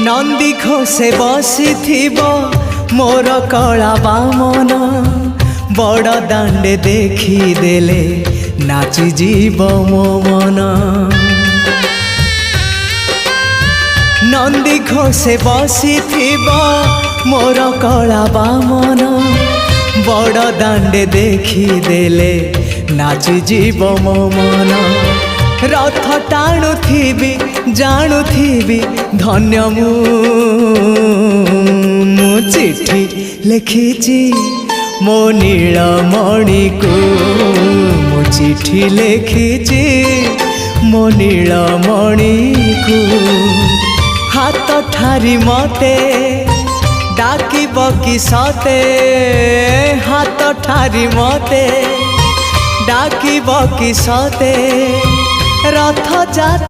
नंदी घोषे बसी मोर कला बामन बड़ दांडे देखी देले नाची जीव मो मन। नंदी घोषे बसी मोर कला बामन बड़ दांडे देखी देले नाची जीव मो मन। रथ टाणुथिबी जाणुथिबी धन्य मु चिट्ठी लिखिची मो नीलमणि को मु चिट्ठी लिखिची मो नीलमणि को। हाथ ठारी मते डाकिब कि सते हाथ ठारी मते डाकिब कि सते रथ जा